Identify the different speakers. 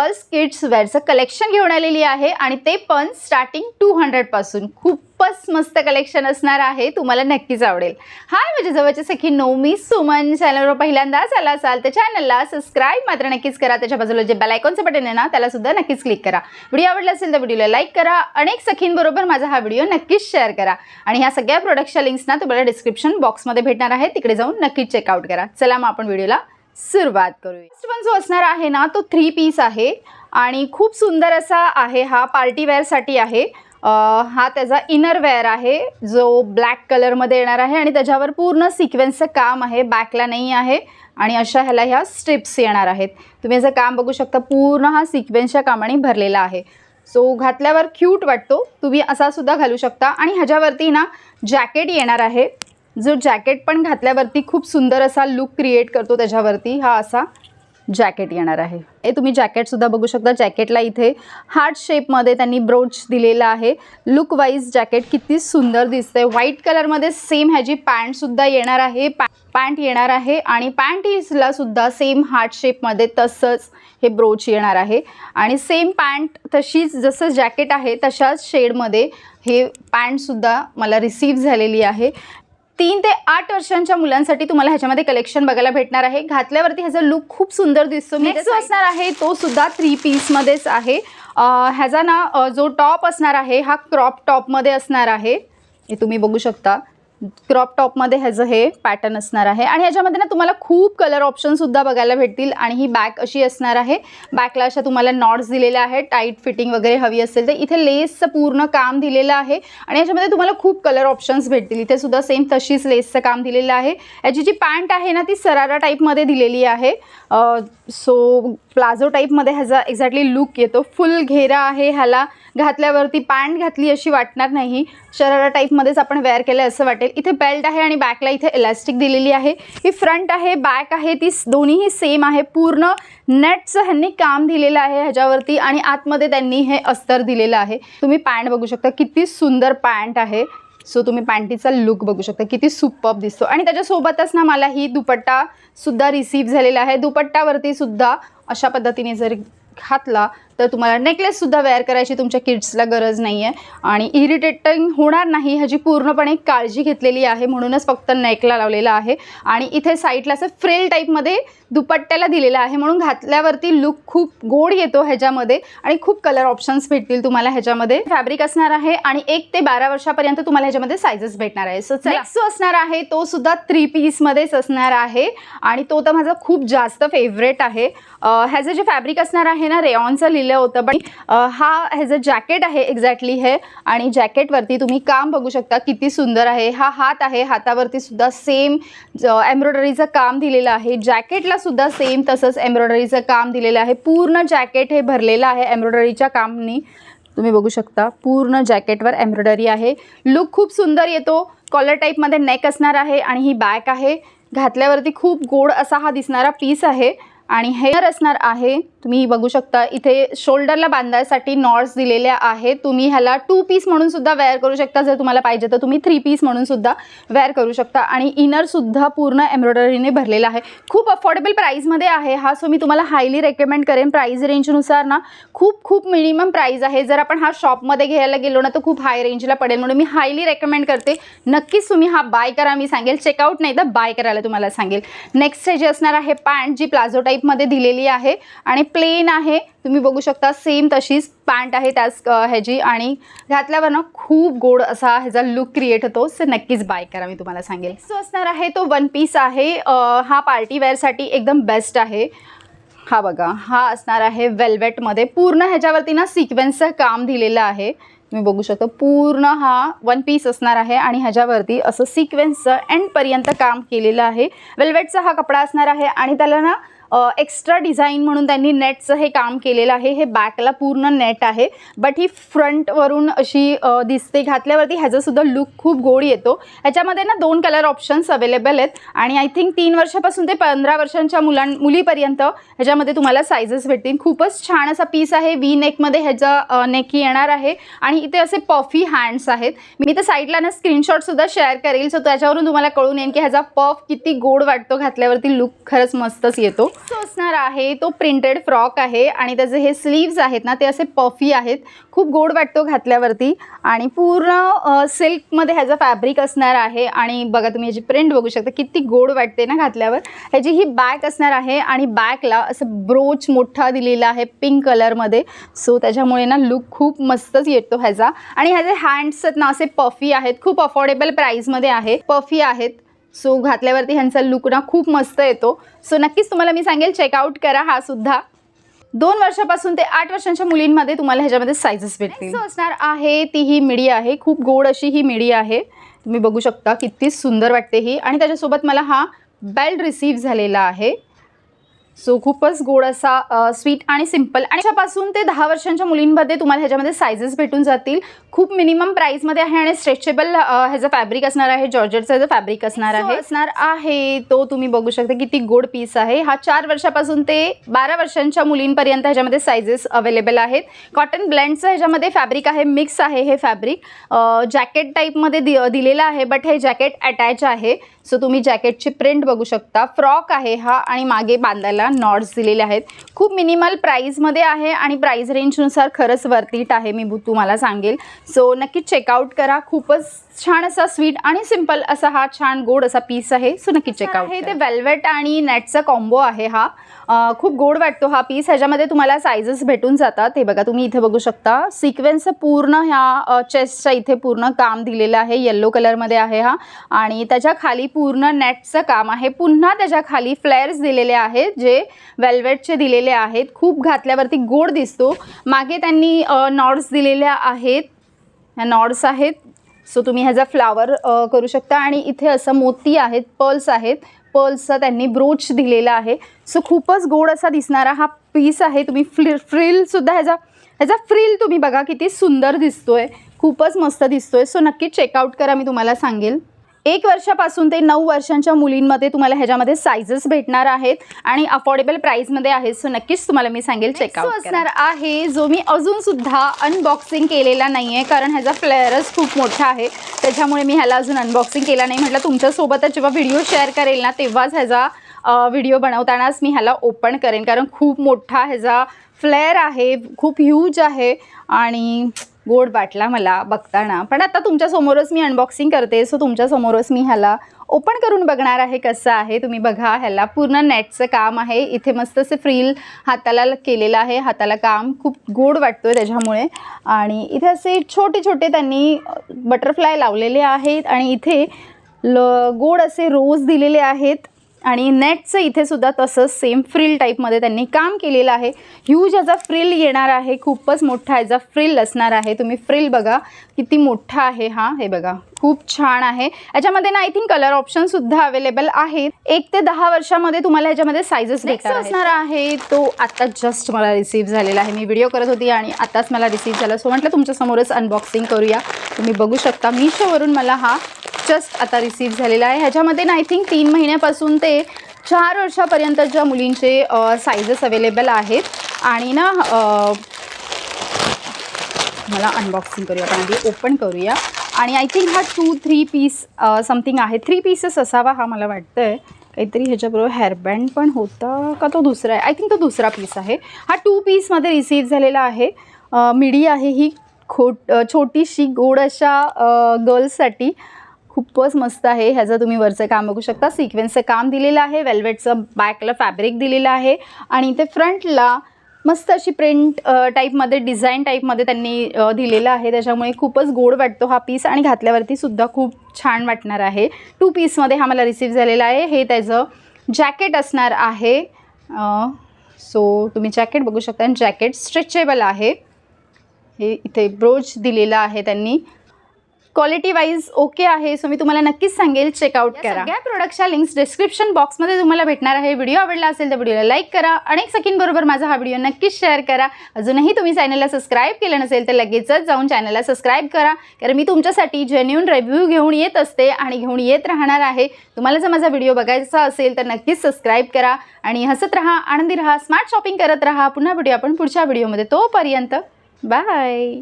Speaker 1: Girls kids वेअरचं collection घेऊन आलेली आहे आणि ते पण स्टार्टिंग 200 पासून. खूपच मस्त कलेक्शन असणार आहे, तुम्हाला नक्कीच आवडेल. हाय माझ्या जवळच्या सखींनो, मी सुमन. चॅनलवर पहिल्यांदाच आला असाल तर चॅनलला सबस्क्राईब मात्र नक्कीच करा. त्याच्या बाजूला जे बेल आयकॉनचं बटन आहे ना त्याला सुद्धा नक्कीच क्लिक करा. व्हिडिओ आवडला असेल तर व्हिडिओला लाईक करा. अनेक सखींबरोबर माझा हा व्हिडिओ नक्कीच शेअर करा आणि ह्या सगळ्या प्रोडक्टच्या लिंक्स ना तुम्हाला डिस्क्रिप्शन बॉक्समध्ये भेटणार आहे, तिकडे जाऊन नक्कीच चेकआउट करा. चला मग आपण व्हिडिओला सुरुवात करूया. फर्स्ट वन जो असणार आहे ना तो 3 पीस आहे आणि खूप सुंदर असा आहे. हा पार्टी वेअरसाठी आहे. हा त्याचा इनर वेअर आहे जो ब्लॅक कलरमध्ये येणार आहे आणि त्याच्यावर पूर्ण सिक्वेन्सचं काम आहे, बॅकला नाही आहे आणि अशा ह्या स्ट्रिप्स येणार आहेत. तुम्ही याचं काम बघू शकता, पूर्ण हा सिक्वेन्सच्या कामाने भरलेला आहे. सो घातल्यावर क्यूट वाटतो, तुम्ही असा सुद्धा घालू शकता. आणि ह्याच्यावरती ना जॅकेट येणार आहे, जो जॅकेट पण घातल्यावरती खूप सुंदर असा लुक क्रिएट करतो. त्याच्यावरती हा असा जॅकेट येणार आहे. हे तुम्ही जॅकेटसुद्धा बघू शकता. जॅकेटला इथे हार्ट शेपमध्ये त्यांनी ब्रोच दिलेला आहे. लुक वाईज जॅकेट किती सुंदर दिसतंय. व्हाईट कलरमध्ये सेम ह्याची पॅन्टसुद्धा येणार आहे, पॅन्ट येणार आहे आणि पॅन्टीजला सुद्धा सेम हार्ट शेपमध्ये तसंच हे ब्रोच येणार आहे आणि सेम पॅन्ट तशीच जसं जॅकेट आहे तशाच शेडमध्ये हे पॅन्टसुद्धा मला रिसीव्ह झालेली आहे. 3 ते 8 वर्षांच्या मुलांसाठी तुम्हाला ह्याच्यामध्ये कलेक्शन बघायला भेटणार आहे. घातल्यावरती ह्याचा लुक खूप सुंदर दिसतो. नेक्स्ट असणार आहे तो सुद्धा 3 पीसमध्येच आहे. ह्याचा ना जो टॉप असणार आहे हा क्रॉप टॉपमध्ये असणार आहे. हे तुम्ही बघू शकता, क्रॉप टॉपमध्ये ह्याचं हे पॅटर्न असणार आहे आणि ह्याच्यामध्ये ना तुम्हाला खूप कलर ऑप्शनसुद्धा बघायला भेटतील. आणि ही बॅक अशी असणार आहे. बॅकला अशा तुम्हाला नॉट्स दिलेल्या आहेत. टाईट फिटिंग वगैरे हवी असेल तर इथे लेसचं पूर्ण काम दिलेलं आहे आणि ह्याच्यामध्ये तुम्हाला खूप कलर ऑप्शन्स भेटतील. इथे सुद्धा सेम तशीच लेसचं काम दिलेलं आहे. याची जी पॅन्ट आहे ना ती सरारा टाईपमध्ये दिलेली आहे. सो प्लाझो टाईपमध्ये ह्याचा एक्झॅक्टली लुक येतो. फुल घेरा आहे ह्याला. घातल्यावरती पॅन्ट घातली अशी वाटणार नाही, शरारा टाईपमध्येच आपण वेअर केलं असं वाटेल. इथे बेल्ट आहे आणि बॅकला इथे इलास्टिक दिलेली आहे. ही फ्रंट आहे, बॅक आहे, ती दोन्हीही सेम आहे. पूर्ण नेटचं ह्यांनी काम दिलेलं आहे ह्याच्यावरती आणि आतमध्ये त्यांनी हे अस्तर दिलेलं आहे. तुम्ही पॅन्ट बघू शकता, किती सुंदर पॅन्ट आहे. सो तुम्ही पॅन्टीचा लुक बघू शकता, किती सुपर्ब दिसतो. आणि त्याच्यासोबतच ना मला ही दुपट्टासुद्धा रिसीव्ह झालेला आहे. दुपट्टावरती सुद्धा अशा पद्धतीने जर घातला तर तुम्हाला नेकलेससुद्धा वेअर करायची तुमच्या किड्सला गरज नाही आहे आणि इरिटेटिंग होणार नाही ह्याची पूर्णपणे काळजी घेतलेली आहे, म्हणूनच फक्त नेकला लावलेला आहे. आणि इथे साईडला असं फ्रिल टाईपमध्ये दुपट्ट्याला दिलेला आहे, म्हणून घातल्यावरती लुक खूप गोड येतो ह्याच्यामध्ये आणि खूप कलर ऑप्शन्स भेटतील तुम्हाला ह्याच्यामध्ये. फॅब्रिक असणार आहे आणि 1 ते 12 वर्षापर्यंत तुम्हाला ह्याच्यामध्ये सायझेस भेटणार आहे. सो नेक्स्ट असणार आहे तो सुद्धा 3 पीसमध्येच असणार आहे आणि तो तर माझा खूप जास्त फेवरेट आहे. ह्याचं जे फॅब्रिक असणार आहे ना रेयॉनचं लिहिलं होतं, पण हा ह्याचं जॅकेट आहे एक्झॅक्टली हे. आणि जॅकेटवरती तुम्ही काम बघू शकता, किती सुंदर आहे. हा हात आहे, हातावरती सुद्धा सेम एम्ब्रॉयडरीचं काम दिलेलं आहे. जॅकेटला सुद्धा सेम तसंच एम्ब्रॉयडरीचं काम दिलेलं आहे. पूर्ण जॅकेट हे भरलेलं आहे एम्ब्रॉयडरीच्या कामनी. तुम्ही बघू शकता पूर्ण जॅकेटवर एम्ब्रॉयडरी आहे. लुक खूप सुंदर येतो. कॉलर टाईपमध्ये नेक असणार आहे आणि ही बॅक आहे. घातल्यावरती खूप गोड असा हा दिसणारा पीस आहे आणि हेअर असणार आहे. तुम्ही बघू शकता इथे शोल्डरला बांधायसाठी नॉट्स दिलेल्या आहेत. तुम्ही ह्याला 2 पीस म्हणून सुद्धा वेअर करू शकता, जर तुम्हाला पाहिजे तर तुम्ही 3 पीस म्हणून सुद्धा वेअर करू शकता. आणि इनरसुद्धा पूर्ण एम्ब्रॉयडरीने भरलेला आहे. खूप अफोर्डेबल प्राईजमध्ये आहे हा. सो मी तुम्हाला हायली रेकमेंड करेन. प्राईज रेंजनुसार ना खूप मिनिमम प्राईज आहे. जर आपण हा शॉपमध्ये घ्यायला गेलो ना तर खूप हाय रेंजला पडेल, म्हणून मी हायली रेकमेंड करते. नक्कीच तुम्ही हा बाय करा, मी सांगेल. चेकआउट नाही तर बाय करायला तुम्हाला सांगेल. नेक्स्ट जे असणार आहे पॅन्ट, जी प्लाझो टाईपमध्ये दिलेली आहे आणि प्लेन आहे. तुम्ही बघू शकता सेम तशीच पॅन्ट आहे त्याच ह्याची आणि घातल्यावर ना खूप गोड असा ह्याचा लुक क्रिएट होतो. सो नक्कीच बाय करा, मी तुम्हाला सांगेल. सो असणार आहे तो 1 पीस आहे. हा पार्टी वेअरसाठी एकदम बेस्ट आहे. हा बघा, हा असणार आहे वेल्वेटमध्ये. पूर्ण ह्याच्यावरती ना सिक्वेन्सचं काम दिलेलं आहे. तुम्ही बघू शकता पूर्ण हा 1 पीस असणार आहे आणि ह्याच्यावरती असं सिक्वेन्सचं एंडपर्यंत काम केलेलं आहे. वेल्वेटचा हा कपडा असणार आहे आणि त्याला ना एक्स्ट्रा डिझाईन म्हणून त्यांनी नेटचं हे काम केलेलं आहे. हे बॅकला पूर्ण नेट आहे, बट ही फ्रंटवरून अशी दिसते. घातल्यावरती ह्याचासुद्धा लुक खूप गोड येतो. ह्याच्यामध्ये ना 2 कलर ऑप्शन्स अवेलेबल आहेत आणि आय थिंक 3 वर्षापासून ते 15 वर्षांच्या मुलीपर्यंत ह्याच्यामध्ये तुम्हाला सायझेस भेटतील. खूपच छान असा पीस आहे. वी नेकमध्ये ह्याचा नेक येणार आहे आणि इथे असे पफी हँड्स आहेत. मी तर साईडला ना स्क्रीनशॉटसुद्धा शेअर करेल, सो त्याच्यावरून तुम्हाला कळून येईल की ह्याचा पफ किती गोड वाटतो. घातल्यावरती लुक खरंच मस्तच येतो. तो असणार आहे तो प्रिंटेड फ्रॉक आहे आणि त्याचे हे स्लीव्ज आहेत ना ते असे पफी आहेत, खूप गोड वाटतो घातल्यावरती आणि पूर्ण सिल्कमध्ये ह्याचं फॅब्रिक असणार आहे. आणि बघा तुम्ही ह्याची प्रिंट बघू शकता किती गोड वाटते ना घातल्यावर. ह्याची ही बॅक असणार आहे आणि बॅकला असं ब्रोच मोठा दिलेला आहे पिंक कलरमध्ये. सो त्याच्यामुळे ना लुक खूप मस्तच येतो ह्याचा. आणि ह्याचे हँड्स आहेत ना असे पफी आहेत, खूप अफोर्डेबल प्राईसमध्ये आहे, पफी आहेत. सो घातल्यावरती ह्यांचा लुक ना खूप मस्त येतो. सो नक्कीच तुम्हाला मी सांगेल चेकआउट करा हा सुद्धा. 2 वर्षापासून ते 8 वर्षांच्या मुलींमध्ये तुम्हाला ह्याच्यामध्ये सायझेस भेटतील. असणार आहे ती ही मिडी आहे, खूप गोड अशी ही मिडी आहे. तुम्ही बघू शकता किती सुंदर वाटते ही. आणि त्याच्यासोबत मला हा बेल्ट रिसीव्ह झालेला आहे. सो खूपच गोड असा स्वीट आणि सिंपल. आणि त्याच्यापासून ते 10 वर्षांच्या मुलींमध्ये तुम्हाला ह्याच्यामध्ये सायझेस भेटून जातील. खूप मिनिमम प्राईसमध्ये आहे आणि स्ट्रेचेबल ह्याचं फॅब्रिक असणार आहे, जॉर्जेटचं ह्याचं फॅब्रिक असणार आहे. तो तुम्ही बघू शकता किती गोड पीस आहे हा. 4 वर्षापासून ते 12 वर्षांच्या मुलींपर्यंत ह्याच्यामध्ये सायझेस अवेलेबल आहेत. कॉटन ब्लेंडचं ह्याच्यामध्ये फॅब्रिक आहे, मिक्स आहे हे फॅब्रिक. जॅकेट टाईपमध्ये दिलेलं आहे, बट हे जॅकेट अटॅच आहे. सो तुम्ही जॅकेटची प्रिंट बघू शकता. फ्रॉक आहे हा आणि मागे बांधायला नॉट्स दिलेले आहेत. खूप मिनिमल प्राईजमध्ये आहे आणि प्राईज रेंजनुसार खरंच वर्थ इट आहे मी तुम्हाला सांगेल. सो नक्कीच चेकआउट करा. खूपच छान असा स्वीट आणि सिंपल असा हा छान गोड असा पीस आहे. सो नक्कीच चेकआउट आहे. ते वेल्वेट आणि नेटचा कॉम्बो आहे हा. खूप गोड वाटतो हा पीस. ह्याच्यामध्ये तुम्हाला सायझेस भेटून जातात. हे बघा तुम्ही इथे बघू शकता सिक्वेन्सचं पूर्ण ह्या चेस्टच्या इथे पूर्ण काम दिलेलं आहे, येल्लो कलरमध्ये आहे हा. आणि त्याच्या खाली पूर्ण नेटचं काम आहे. पुन्हा त्याच्या खाली फ्लेअर्स दिलेले आहेत जे वेल्वेटचे दिलेले आहेत. खूप घातल्यावरती गोड दिसतो. मागे त्यांनी नॉट्स दिलेल्या आहेत, ह्या नॉट्स आहेत. सो तुम्ही ह्याचा फ्लावर करू शकता. आणि इथे असं मोती आहेत, पर्ल्स आहेत, पर्ल्सचा त्यांनी ब्रोच दिलेला आहे. सो खूपच गोड असा दिसणारा हा पीस आहे. तुम्ही फ्रिलसुद्धा ह्याचा फ्रिल तुम्ही बघा किती सुंदर दिसतोय, खूपच मस्त दिसतोय. सो नक्की चेकआउट करा मी तुम्हाला सांगेल. 1 वर्षापासून ते 9 वर्षांच्या मुलींमध्ये तुम्हाला ह्याच्यामध्ये सायझेस भेटणार आहेत आणि अफोर्डेबल प्राईसमध्ये आहेत. सो नक्कीच तुम्हाला मी सांगेल चेकआउट असणार आहे, जो मी अजूनसुद्धा अनबॉक्सिंग केलेला नाही आहे कारण ह्याचा फ्लेअरच खूप मोठा आहे. त्याच्यामुळे मी ह्याला अजून अनबॉक्सिंग केला नाही. म्हटलं तुमच्यासोबतच जेव्हा व्हिडिओ शेअर करेल ना तेव्हाच ह्याचा व्हिडिओ बनवतानाच मी ह्याला ओपन करेन कारण खूप मोठा ह्याचा फ्लेअर आहे, खूप ह्यूज आहे आणि गोड वाटला मला बघताना. पण आता तुमच्यासमोरच मी अनबॉक्सिंग करते. सो तुमच्यासमोरच मी ह्याला ओपन करून बघणार आहे कसं आहे. तुम्ही बघा ह्याला पूर्ण नेटचं काम आहे. इथे मस्त असे फ्रिल हाताला केलेलं आहे, हाताला काम खूप गोड वाटतोय त्याच्यामुळे. आणि इथे असे छोटे छोटे त्यांनी बटरफ्लाय लावलेले आहेत आणि इथे गोड असे रोज दिलेले आहेत. आणि नेटचं इथे सुद्धा तसंच सेम फ्रिल टाईपमध्ये त्यांनी काम केलेलं आहे. ह्यूज ह्याचा फ्रिल येणार आहे, खूपच मोठा ह्याचा फ्रिल असणार आहे. तुम्ही फ्रिल बघा किती मोठा आहे हा. हे बघा खूप छान आहे. याच्यामध्ये ना आय थिंक कलर ऑप्शनसुद्धा अवेलेबल आहेत. 1 ते 10 वर्षामध्ये तुम्हाला ह्याच्यामध्ये सायझेस भेटणार असणार आहे. तो आता जस्ट मला रिसीव्ह झालेला आहे. मी व्हिडिओ करत होती आणि आताच मला रिसीव्ह झाला. सो म्हटलं तुमच्यासमोरच अनबॉक्सिंग करूया. तुम्ही बघू शकता मीशोवरून मला हा जस्ट आता रिसीव्ह झालेला आहे. ह्याच्यामध्ये ना आय थिंक 3 महिन्यापासून ते 4 वर्षापर्यंतच्या मुलींचे सायझेस अवेलेबल आहेत. आणि ना मला अनबॉक्सिंग करूया, आपण आधी ओपन करूया. आणि आय थिंक हा 2-3 पीस समथिंग आहे, 3 पीसेस असावा हा मला वाटतं आहे. काहीतरी ह्याच्याबरोबर हेअरबँड पण होता का, तो दुसरा आहे आय थिंक, तो दुसरा पीस आहे हा. 2 पीसमध्ये रिसीव्ह झालेला आहे. मिडी आहे ही छोटीशी गोड अशा गर्ल्ससाठी. खूपच मस्त आहे. ह्याचं तुम्ही वरचं काम बघू शकता, सिक्वेन्सचं काम दिलेलं आहे, वेल्वेटचं बॅकला फॅब्रिक दिलेलं आहे आणि ते फ्रंटला मस्त अशी प्रिंट टाईपमध्ये, डिझाईन टाईपमध्ये त्यांनी दिलेलं आहे. त्याच्यामुळे खूपच गोड वाटतो हा पीस आणि घातल्यावरती सुद्धा खूप छान वाटणार आहे. 2 पीसमध्ये हा मला रिसीव्ह झालेला आहे. हे त्याचं जॅकेट असणार आहे. सो तुम्ही जॅकेट बघू शकता आणि जॅकेट स्ट्रेचेबल आहे. हे इथे ब्रोच दिलेला आहे त्यांनी. क्वालिटी वाईज ओके आहे. सो मी तुम्हाला नक्कीच सांगेल चेकआउट करा. सगळ्या प्रोडक्टच्या लिंक्स डिस्क्रिप्शन बॉक्समध्ये तुम्हाला भेटणार आहे. व्हिडिओ आवडला असेल तर व्हिडिओला लाईक करा. अनेक सखींबरोबर माझा हा व्हिडिओ नक्कीच शेअर करा. अजूनही तुम्ही चॅनलला सबस्क्राईब केलं नसेल तर लगेचच जाऊन चॅनलला सबस्क्राईब करा, कारण मी तुमच्यासाठी जेन्युइन रिव्ह्यू घेऊन येत असते आणि घेऊन येत राहणार आहे. तुम्हाला जर माझा व्हिडिओ बघायचा असेल तर नक्कीच सबस्क्राईब करा आणि हसत राहा, आनंदी राहा, स्मार्ट शॉपिंग करत राहा. पुन्हा भेटूया आपण पुढच्या व्हिडिओमध्ये. तोपर्यंत बाय.